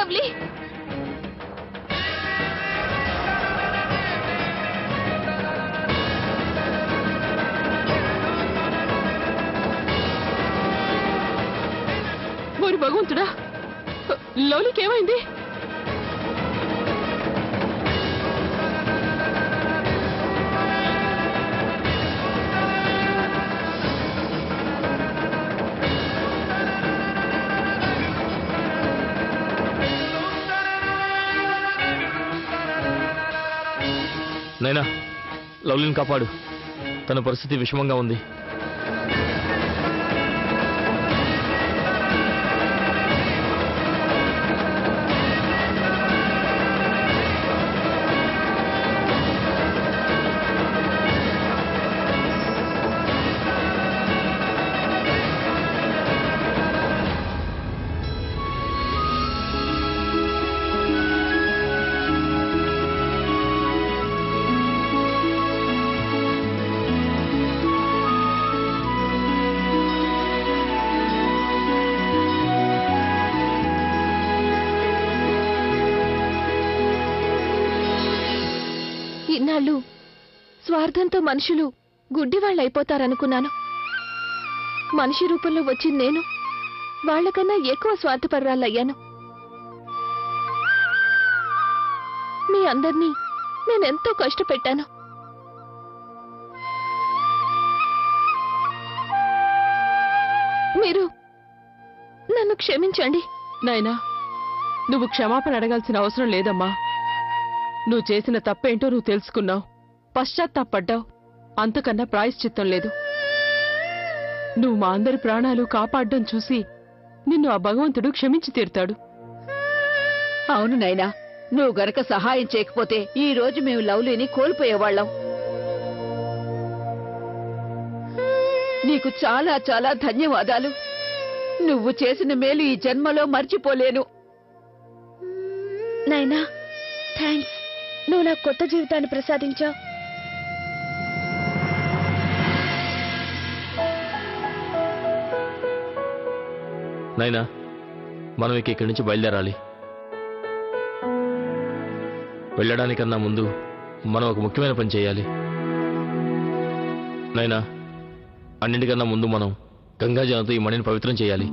Lovely. ఓరి భగవంతుడా, లవ్లీకి ఏమైంది? నైనా, లవ్లీని కాపాడు. తన పరిస్థితి విషమంగా ఉంది. ఇన్నాళ్ళు స్వార్థంతో మనుషులు గుడ్డివాళ్ళైపోతారనుకున్నాను. మనిషి రూపంలో వచ్చి నేను వాళ్లకన్నా ఎక్కువ స్వార్థపరురాలయ్యాను. మీ అందర్నీ నేనెంతో కష్టపెట్టాను. మీరు నన్ను క్షమించండి. నాయనా, నువ్వు క్షమాపణ అడగాల్సిన అవసరం లేదమ్మా. నువ్వు చేసిన తప్పేంటో నువ్వు తెలుసుకున్నావు, పశ్చాత్తాపడ్డావు. అంతకన్నా ప్రాయశ్చిత్తం లేదు. నువ్వు మా అందరి ప్రాణాలు కాపాడడం చూసి నిన్ను ఆ భగవంతుడు క్షమించి తీరుతాడు. అవును నైనా, నువ్వు గనక సహాయం చేయకపోతే ఈ రోజు మేము లవ్లీని కోల్పోయేవాళ్ళం. నీకు చాలా చాలా ధన్యవాదాలు. నువ్వు చేసిన మేలు ఈ జన్మలో మర్చిపోలేను. నైనా, థ్యాంక్స్. నువ్వు నాకు కొత్త జీవితాన్ని ప్రసాదించావు. నైనా, మనం ఇక్కడి నుంచి బయలుదేరాలి. వెళ్ళడానికన్నా ముందు మనం ఒక ముఖ్యమైన పని చేయాలి. నైనా, అన్నింటికన్నా ముందు మనం గంగాజలంతో ఈ మణిని పవిత్రం చేయాలి.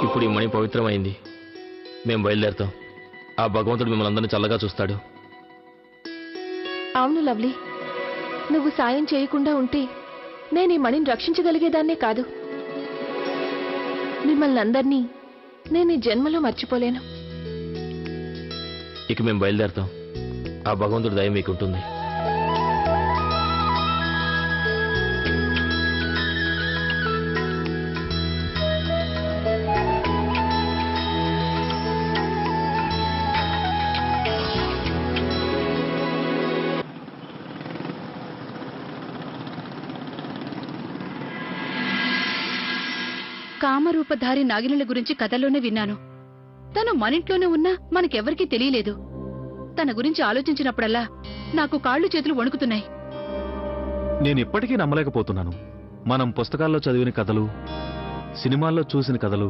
ఇప్పుడు ఈ మణి పవిత్రమైంది. మేము బయలుదేరుతాం. ఆ భగవంతుడు మిమ్మల్ని అందరినీ చల్లగా చూస్తాడు. అవును లవ్లీ, నువ్వు సాయం చేయకుండా ఉంటే నేను ఈ మణిని రక్షించగలిగేదాన్నే కాదు. మిమ్మల్ని అందరినీ నేను ఈ జన్మలో మర్చిపోలేను. ఇక మేము బయలుదేరుతాం. ఆ భగవంతుడి దయ మీకుంటుంది. కామరూపధారి నాగినుల గురించి కథల్లోనే విన్నాను. తను మనింట్లోనే ఉన్నా మనకెవరికీ తెలియలేదు. తన గురించి ఆలోచించినప్పుడల్లా నాకు కాళ్ళు చేతులు వణుకుతున్నాయి. నేనిప్పటికీ నమ్మలేకపోతున్నాను. మనం పుస్తకాల్లో చదివిన కథలు, సినిమాల్లో చూసిన కథలు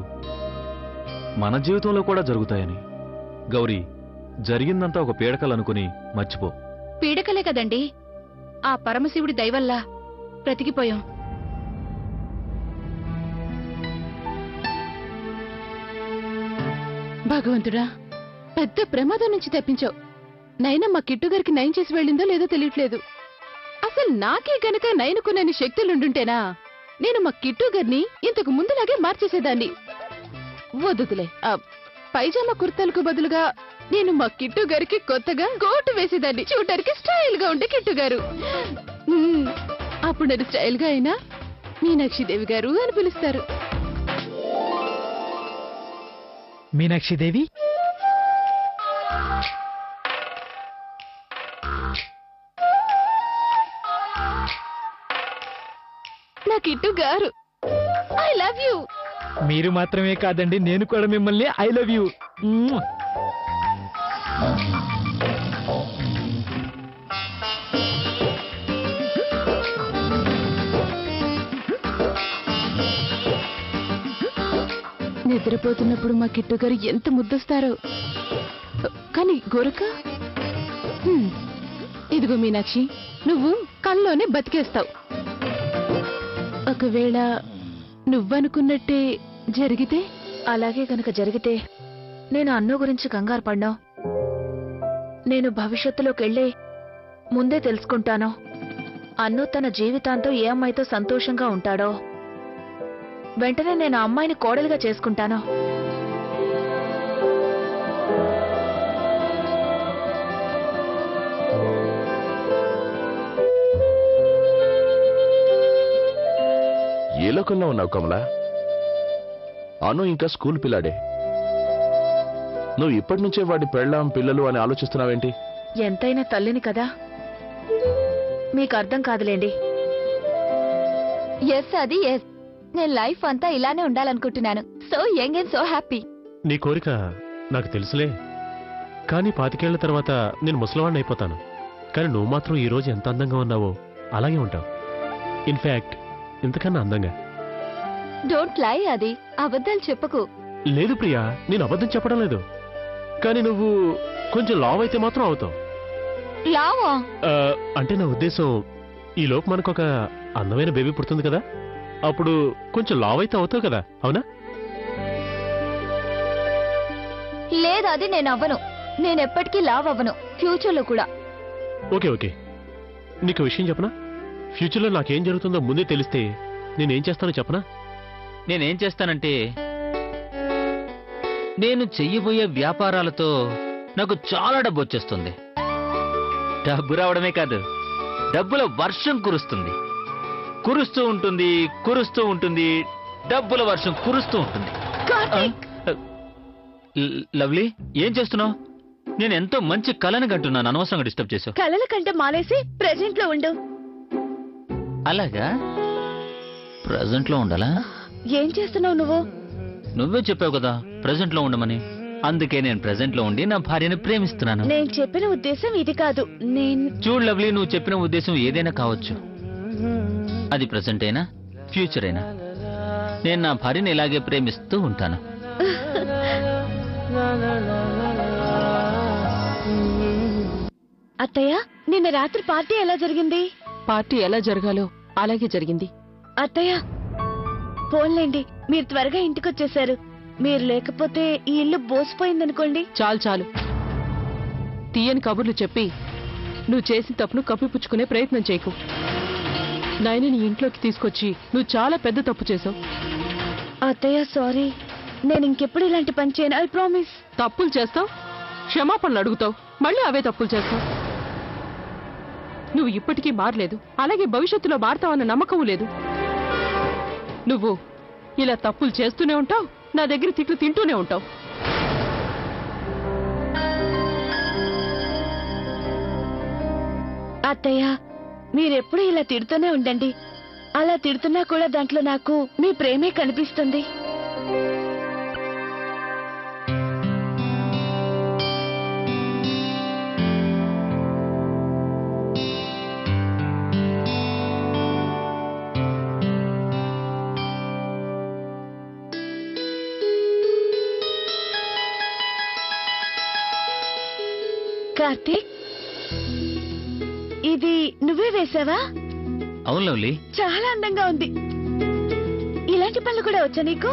మన జీవితంలో కూడా జరుగుతాయని. గౌరీ, జరిగిందంతా ఒక పీడకలనుకుని మర్చిపో. పీడకలే కదండి, ఆ పరమశివుడి దయవల్ల బ్రతికిపోయాం. భగవంతుడా, పెద్ద ప్రమాదం నుంచి తప్పించావు. నైనమ్మ కిట్టుగారికి నయం చేసి వెళ్ళిందో లేదో తెలియట్లేదు. అసలు నాకే గనక నయనుకునే శక్తులుండుంటేనా నేను మా కిట్టుగారిని ఇంతకు ముందులాగే మార్చేసేదాన్ని. వద్దులే, పైజామా కుర్తాలకు బదులుగా నేను మా కిట్టుగారికి కొత్తగా కోటు వేసేదాన్ని. చూడటానికి స్టైల్ గా ఉండే కిట్టుగారు. అప్పుడు నేను స్టైల్ గా అయినా మీనాక్షిదేవి గారు అని పిలుస్తారు. మీనాక్షిదేవి, నా కిట్టు గారు, ఐ లవ్ యూ. మీరు మాత్రమే కాదండి, నేను కూడా మిమ్మల్ని ఐ లవ్ యూ. నిద్రపోతున్నప్పుడు మా కిట్టు గారు ఎంత ముద్దొస్తారో. కానీ గోరక, ఇదిగో మీనాక్షి, నువ్వు కల్లోనే బతికేస్తావు. ఒకవేళ నువ్వనుకున్నట్టే జరిగితే? అలాగే గనక జరిగితే నేను అన్ను గురించి కంగారు పడ్డా. నేను భవిష్యత్తులోకెళ్ళే ముందే తెలుసుకుంటాను అన్ను తన జీవితాంతో ఏ అమ్మాయితో సంతోషంగా ఉంటాడో. వెంటనే నేను ఆ అమ్మాయిని కోడలుగా చేసుకుంటాను. ఏ లోకంలో ఉన్నావు కమలా? అను ఇంకా స్కూల్ పిల్లాడే. నువ్వు ఇప్పటి నుంచే వాడి పెళ్ళాం పిల్లలు అని ఆలోచిస్తున్నావేంటి? ఎంతైనా తల్లిని కదా, మీకు అర్థం కాదులేండి. ఎస్, అది ఎస్. నేను లైఫ్ అంతా ఇలానే ఉండాలనుకుంటున్నాను. So young and so happy. నీ కోరిక నాకు తెలుసులే, కానీ 25 ఏళ్ల తర్వాత నేను ముసలివాడిని అయిపోతాను. కానీ నువ్వు మాత్రం ఈ రోజు ఎంత అందంగా ఉన్నావో అలాగే ఉంటావు. ఇన్ఫాక్ట్ ఇంతకన్నా అందంగా. డోంట్ లై, అది అబద్ధాలు చెప్పకు. లేదు ప్రియా, నేను అబద్ధం చెప్పడం లేదు. కానీ నువ్వు కొంచెం లావ్ అయితే మాత్రం అవుతావు. లావా? అంటే నా ఉద్దేశం, ఈ లోపు మనకు ఒక అందమైన బేబీ పుడుతుంది కదా, అప్పుడు కొంచెం లావ్ అయితే అవుతావు కదా, అవునా? లేదు, అది నేను అవ్వను. నేనెప్పటికీ లావ్ అవ్వను, ఫ్యూచర్లో కూడా. ఓకే ఓకే, నీకు విషయం చెప్పనా? ఫ్యూచర్లో నాకేం జరుగుతుందో ముందే తెలిస్తే నేనేం చేస్తానో చెప్పనా? నేనేం చేస్తానంటే, నేను చెయ్యబోయే వ్యాపారాలతో నాకు చాలా డబ్బు వచ్చేస్తుంది. డబ్బు రావడమే కాదు, డబ్బుల వర్షం కురుస్తుంది. కురుస్తూ ఉంటుంది, కురుస్తూ ఉంటుంది, డబ్బుల వర్షం కురుస్తూ ఉంటుంది. లవ్లీ, ఏం చేస్తున్నావు? నేను ఎంతో మంచి కళని కంటున్నాను, అనవసరంగా డిస్టర్బ్ చేసావు. కలల కంటే మానేసి ప్రెజెంట్ లో ఉండు. అలాగా? ప్రెజెంట్ లో ఉండాలా? ఏం చేస్తున్నావు నువ్వు? నువ్వే చెప్పావు కదా ప్రెజెంట్ లో ఉండమని. అందుకే నేను ప్రెజెంట్ లో ఉండి నా భార్యని ప్రేమిస్తున్నాను. నేను చెప్పిన ఉద్దేశం ఇది కాదు. చూడు లవ్లీ, నువ్వు చెప్పిన ఉద్దేశం ఏదైనా కావచ్చు. అది ప్రెజెంట్ అయినా ఫ్యూచర్ అయినా నేను నా భార్యని ఇలాగే ప్రేమిస్తూ ఉంటాను. అత్తయ్య, నిన్న రాత్రి పార్టీ ఎలా జరిగింది? పార్టీ ఎలా జరగాలో అలాగే జరిగింది. అత్తయ్య, పోన్లేండి, మీరు త్వరగా ఇంటికొచ్చేశారు. మీరు లేకపోతే ఈ ఇల్లు బోసిపోయిందనుకోండి. చాలు చాలు, తీయని కబుర్లు చెప్పి నువ్వు చేసిన తప్పును కప్పిపుచ్చుకునే ప్రయత్నం చేయకు. నాయనని ఇంట్లోకి తీసుకొచ్చి నువ్వు చాలా పెద్ద తప్పు చేశావు. అత్తయ్య, సారీ. నేను ఇంకెప్పుడు ఇలాంటి పని చేయను, ఐ ప్రామిస్. తప్పులు చేస్తావు, క్షమాపణలు అడుగుతావు, మళ్ళీ అవే తప్పులు చేస్తావు. నువ్వు ఇప్పటికీ మారలేదు, అలాగే భవిష్యత్తులో మారతావన్న నమ్మకం లేదు. నువ్వు ఇలా తప్పులు చేస్తూనే ఉంటావు, నా దగ్గర తిట్లు తింటూనే ఉంటావు. అత్తయ్య, మీరెప్పుడు ఇలా తిడుతూనే ఉండండి. అలా తిడుతున్నా కూడా దాంట్లో నాకు మీ ప్రేమే కనిపిస్తుంది. కార్తీక్, ఇది నువ్వే వేసావా? అవును లవ్లీ. చాలా అందంగా ఉంది. ఇలాంటి పనులు కూడా వచ్చా నీకు?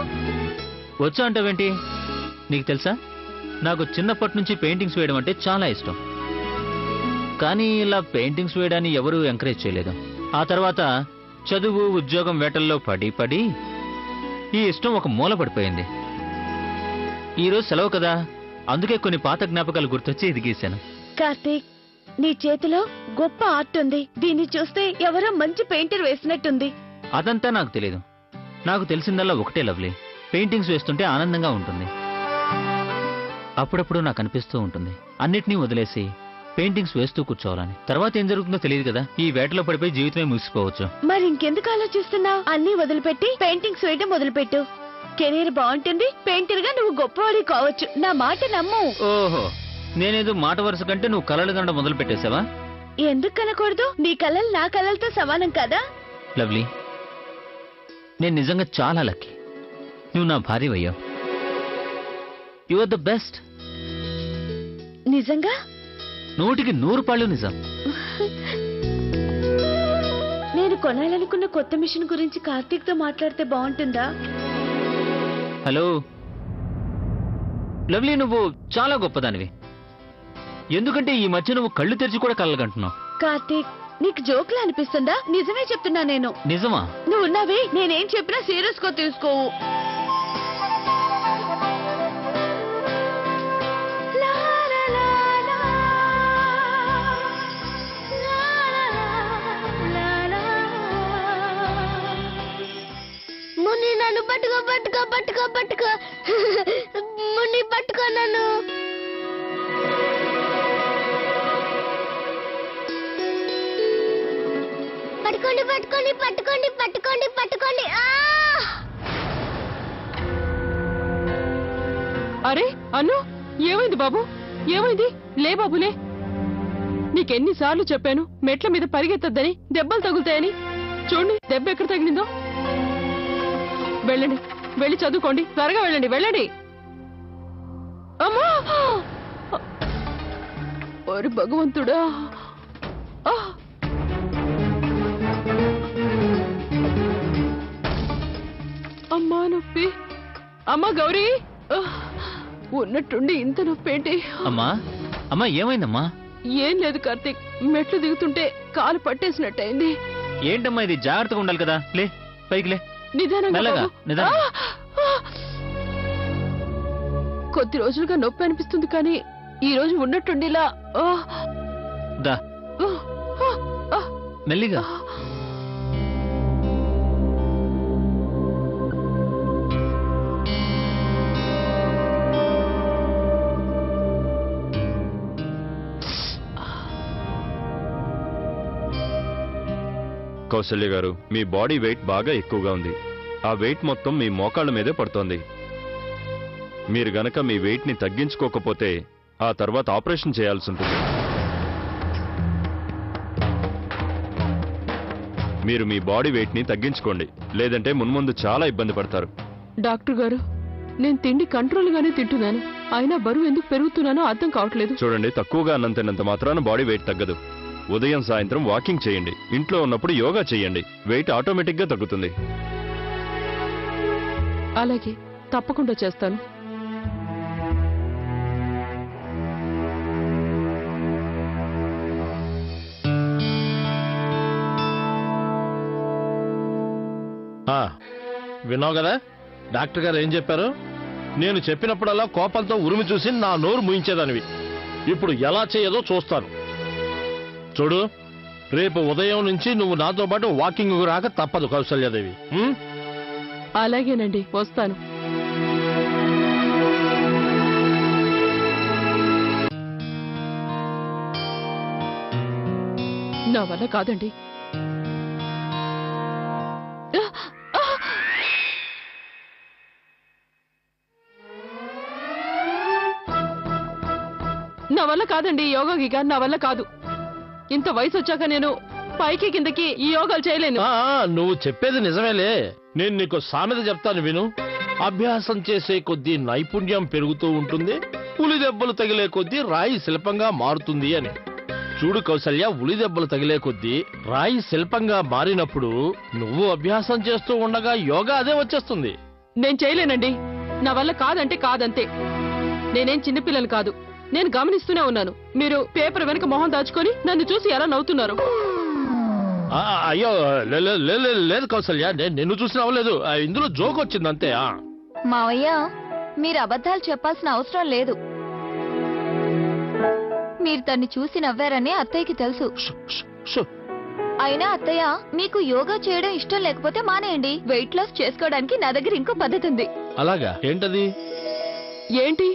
వచ్చా అంటావేంటి? నీకు తెలుసా, నాకు చిన్నప్పటి నుంచి పెయింటింగ్స్ వేయడం అంటే చాలా ఇష్టం. కానీ ఇలా పెయింటింగ్స్ వేయడాన్ని ఎవరూ ఎంకరేజ్ చేయలేదు. ఆ తర్వాత చదువు, ఉద్యోగం వేటల్లో పడి పడి ఈ ఇష్టం ఒక మూల పడిపోయింది. ఈరోజు సెలవు కదా, అందుకే కొన్ని పాత జ్ఞాపకాలు గుర్తొచ్చి ఇది గీశాను. కార్తీక్, నీ చేతిలో గొప్ప ఆర్ట్ ఉంది. దీన్ని చూస్తే ఎవరో మంచి పెయింటర్ వేసినట్టుంది. అదంతా నాకు తెలియదు. నాకు తెలిసిందల్లా ఒకటే లవ్లీ, పెయింటింగ్స్ వేస్తుంటే ఆనందంగా ఉంటుంది. అప్పుడప్పుడు నాకు అనిపిస్తూ ఉంటుంది అన్నిటినీ వదిలేసి పెయింటింగ్స్ వేస్తూ కూర్చోవాలని. తర్వాత ఏం జరుగుతుందో తెలియదు కదా, ఈ వేటలో పడిపోయి జీవితమే ముగిసిపోవచ్చు. మరి ఇంకెందుకు ఆలోచిస్తున్నావు? అన్నీ వదిలిపెట్టి పెయింటింగ్స్ వేయడం మొదలుపెట్టు. కెరీర్ బాగుంటుంది, పెయింటర్ గా నువ్వు గొప్పవాడి కావచ్చు. నా మాట నమ్ము. ఓహో, నేనేదో మాట వరుస కంటే నువ్వు కలలు కనడం మొదలు పెట్టేశావా? ఎందుకు కనకూడదు? నీ కలలు నా కలలతో సమానం కదా. లవ్లీ, నేను నిజంగా చాలా లక్కీ. నువ్వు నా భార్యవయ్యావు. You are the best. నిజంగా? 100% నిజం. నేను కొనాలనుకున్న కొత్త మిషన్ గురించి కార్తీక్ తో మాట్లాడితే బాగుంటుందా? హలో లవ్లీ, నువ్వు చాలా గొప్పదానివి. ఎందుకంటే ఈ మధ్య నువ్వు కళ్ళు తెరిచి కూడా కలగంటున్నావు. కార్తీక్, నీకు జోక్లా అనిపిస్తుందా? నిజమే చెప్తున్నా నేను. నిజమా? నువ్వు ఉన్నావే, నేనేం చెప్పినా సీరియస్ గా తీసుకోవు. ముని నన్ను పట్టుకో పట్టుకో పట్టుకో పట్టుకో ముని పట్టుకో నన్ను. పట్టుకోండి పట్టుకోండి పట్టుకోండి పట్టుకోండి పట్టుకోండి. అరే అను, ఏమైంది బాబు? ఏమైంది? లే బాబులే. నీకెన్నిసార్లు చెప్పాను మెట్ల మీద పరిగెత్తద్దని, దెబ్బలు తగులుతాయని. చూడండి దెబ్బ ఎక్కడ తగిలిందో. వెళ్ళండి, వెళ్ళి చదువుకోండి. త్వరగా వెళ్ళండి, వెళ్ళండి. అమ్మా! ఓరి భగవంతుడా! అమ్మా నొప్పి. అమ్మా గౌరీ, ఉన్నట్టుండి ఇంత నొప్పి ఏంటి? అమ్మా అమ్మా, ఏమైందమ్మా? ఏం లేదు కార్తీక్, మెట్లు దిగుతుంటే కాలు పట్టేసినట్టయింది. ఏంటమ్మా ఇది? జాగ్రత్తగా ఉండాలి కదా. లే, పైకి లే. నిదానంగా. నిదానంగా. కొద్ది రోజులుగా నొప్పి అనిపిస్తుంది, కానీ ఈ రోజు ఉన్నట్టుండి ఇలా. దా, మెల్లిగా. కౌసల్య గారు, మీ బాడీ వెయిట్ బాగా ఎక్కువగా ఉంది. ఆ వెయిట్ మొత్తం మీ మోకాళ్ళ మీదే పడుతోంది. మీరు గనక మీ వెయిట్ ని తగ్గించుకోకపోతే ఆ తర్వాత ఆపరేషన్ చేయాల్సి ఉంటుంది. మీరు మీ బాడీ వెయిట్ ని తగ్గించుకోండి, లేదంటే మున్ముందు చాలా ఇబ్బంది పడతారు. డాక్టర్ గారు, నేను తిండి కంట్రోల్ గానే తింటున్నాను, అయినా బరువు ఎందుకు పెరుగుతున్నానో అర్థం కావట్లేదు. చూడండి, తక్కువగా అన్నం తిన్నంత మాత్రాన బాడీ వెయిట్ తగ్గదు. ఉదయం సాయంత్రం వాకింగ్ చేయండి, ఇంట్లో ఉన్నప్పుడు యోగా చేయండి, వెయిట్ ఆటోమేటిక్ గా తగ్గుతుంది. అలాగే, తప్పకుండా చేస్తాను. విన్నావు కదా డాక్టర్ గారు ఏం చెప్పారు? నేను చెప్పినప్పుడల్లా కోపంతో ఉరిమి చూసి నా నోరు ముయించేదానివి. ఇప్పుడు ఎలా చేయదో చూస్తాను. చూడు, రేపు ఉదయం నుంచి నువ్వు నాతో పాటు వాకింగ్ రాక తప్పదు కౌసల్యాదేవి. అలాగేనండి, వస్తాను. నా వల్ల కాదండి. నా వల్ల కాదండి యోగా గీగా, నా వల్ల కాదు. ఇంత వయసు వచ్చాక నేను పైకి కిందకి ఈ యోగాలు చేయలేను. నువ్వు చెప్పేది నిజమేలే. నేను నీకు సామెత చెప్తాను విను. అభ్యాసం చేసే కొద్దీ నైపుణ్యం పెరుగుతూ ఉంటుంది, ఉలి దెబ్బలు తగిలే కొద్దీ రాయి శిల్పంగా మారుతుంది అని. చూడు కౌసల్య, ఉలి దెబ్బలు తగిలే కొద్దీ రాయి శిల్పంగా మారినప్పుడు నువ్వు అభ్యాసం చేస్తూ ఉండగా యోగా అదే వచ్చేస్తుంది. నేను చేయలేనండి. నా వల్ల కాదంటే కాదంతే. నేనేం చిన్నపిల్లలు కాదు. నేను గమనిస్తూనే ఉన్నాను. మీరు పేపర్ వెనక మొహం దాచుకొని నన్ను చూసి ఎలా నవ్వుతున్నారు. అయ్యో లేదు కౌసల్య, నిన్ను చూసి నవ్వలేదు. ఇందులో జోక్ వచ్చింది అంతే. మావయ్య, మీరు అబద్ధాలు చెప్పాల్సిన అవసరం లేదు. మీరు తన్ని చూసి నవ్వారని అత్తయ్యకి తెలుసు. అయినా అత్తయ్య మీకు యోగా చేయడం ఇష్టం లేకపోతే మానేయండి. వెయిట్ లాస్ చేసుకోవడానికి నా దగ్గర ఇంకో పద్ధతి ఉంది. అలాగా? ఏంటది? ఏంటి?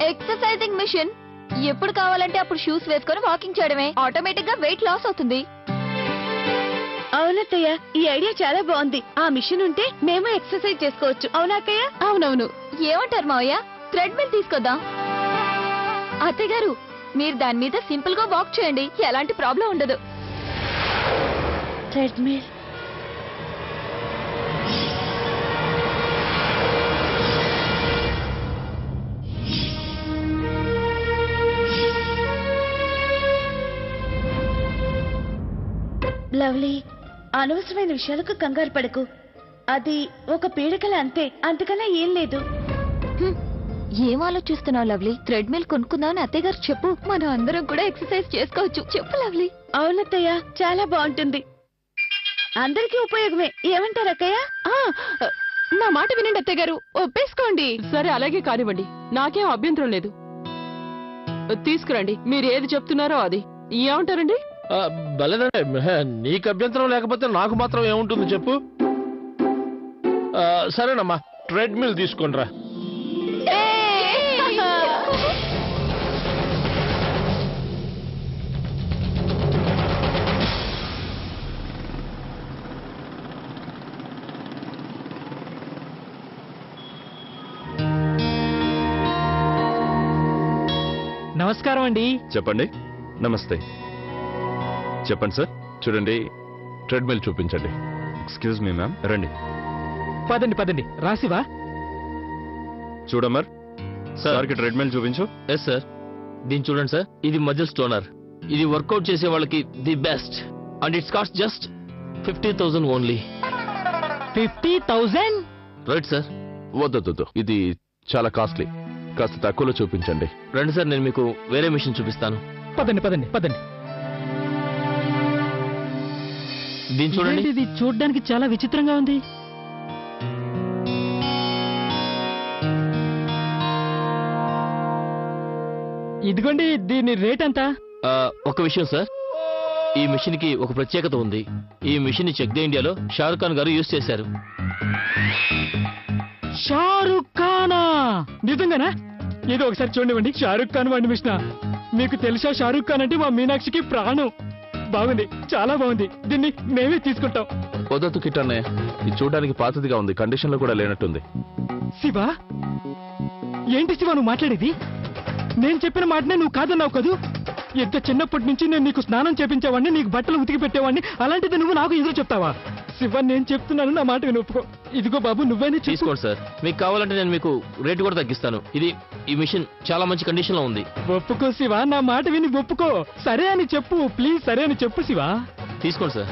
Exercising machine. ఎప్పుడు కావాలంటే అప్పుడు షూస్ వేసుకొని వాకింగ్ చేయడమే. ఆటోమేటిక్ గా వెయిట్ లాస్ అవుతుంది. అవునత్తయ్య, ఈ ఐడియా చాలా బాగుంది. ఆ మిషన్ ఉంటే మేము ఎక్సర్సైజ్ చేసుకోవచ్చు. అవునత్తయ్య? అవునవును. ఏమంటారు మావయ్య? థ్రెడ్ మిల్ తీసుకొద్దాం. అత్తయ్య గారు, మీరు దాని మీద సింపుల్ గా వాక్ చేయండి. ఎలాంటి ప్రాబ్లం ఉండదు. Thread mill. లవ్లీ, అనవసరమైన విషయాలకు కంగారు పడకు. అది ఒక పీడకల, అంతే, అంతకన్నా ఏం లేదు. ఏం ఆలోచిస్తున్నావు లవ్లీ? థ్రెడ్ మిల్ కొనుక్కుందామని అత్తయ్య గారు చెప్పు. మనం అందరం కూడా ఎక్సర్సైజ్ చేసుకోవచ్చు. చెప్పు లవ్లీ. అవునత్తయ్య, చాలా బాగుంటుంది. అందరికీ ఉపయోగమే. ఏమంటారు అక్కయ్య? నా మాట వినండి అత్తయ్య గారు, ఒప్పేసుకోండి. సరే, అలాగే కానివ్వండి. నాకేం అభ్యంతరం లేదు. తీసుకురండి. మీరు ఏది చెప్తున్నారో అది. ఏమంటారండి? భలేదండి. నీకు అభ్యంతరం లేకపోతే నాకు మాత్రం ఏముంటుంది చెప్పు. సరేనమ్మా, ట్రెడ్మిల్ తీసుకోండిరా. నమస్కారం అండి. చెప్పండి. నమస్తే. చెప్పండి సార్. చూడండి, ట్రెడ్మిల్ చూపించండి. ఎక్స్క్యూజ్ మీ మ్యామ్, రండి. పదండి పదండి, రాసివా? చూడమర్, సార్కి ట్రెడ్మిల్ చూపించు. Yes sir. దీన్ని చూడండి సార్. ఇది మజిల్ స్టోనర్. ఇది వర్కౌట్ చేసే వాళ్ళకి the best. And it's cost just 50,000 only. 50,000? Right sir. వద్దు, ఇది చాలా కాస్ట్లీ. కాస్త తక్కువలో చూపించండి. రండి సార్, నేను మీకు వేరే మిషన్ చూపిస్తాను. పదండి పదండి పదండి. దీన్ని చూడండి. ఇది చూడ్డానికి చాలా విచిత్రంగా ఉంది. ఇదిగోండి, దీని రేట్ ఎంత? ఒక విషయం సార్, ఈ మిషన్ కి ఒక ప్రత్యేకత ఉంది. ఈ మిషన్ ని చెక్ ద ఇండియాలో షారుఖ్ ఖాన్ గారు యూజ్ చేశారు. షారుఖ్ ఖానా? నిజంగానా? ఏదో ఒకసారి చూడండి. షారుఖ్ ఖాన్ వాడి మిషన్. మీకు తెలుసా, షారుఖ్ ఖాన్ అంటే మా మీనాక్షికి ప్రాణం. బాగుంది, చాలా బాగుంది. దీన్ని మేమే తీసుకుంటాం. వద్దు కిట్టన్నయ్య, ఇది చూడడానికి పాతదిగా ఉంది. కండిషన్ లో కూడా లేనట్టుంది. శివ, ఏంటి శివ నువ్వు మాట్లాడేది? నేను చెప్పిన మాటనే నువ్వు కాదన్నావు కదూ. ఎంత చిన్నప్పటి నుంచి నేను నీకు స్నానం చేపించేవాడిని, నీకు బట్టలు ఉతికి పెట్టేవాడిని. అలాంటిది నువ్వు నాకు ఎదురు చెప్తావా? శివ, నేను చెప్తున్నాను, నా మాట విని ఒప్పుకో. ఇదిగో బాబు, నువ్వైనా తీసుకోండి సార్. మీకు కావాలంటే నేను మీకు రేటు కూడా తగ్గిస్తాను. ఈ మిషన్ చాలా మంచి కండిషన్ లో ఉంది. ఒప్పుకో శివ, నా మాట విని ఒప్పుకో. సరే అని చెప్పు, ప్లీజ్. సరే అని చెప్పు శివ. తీసుకోండి సార్.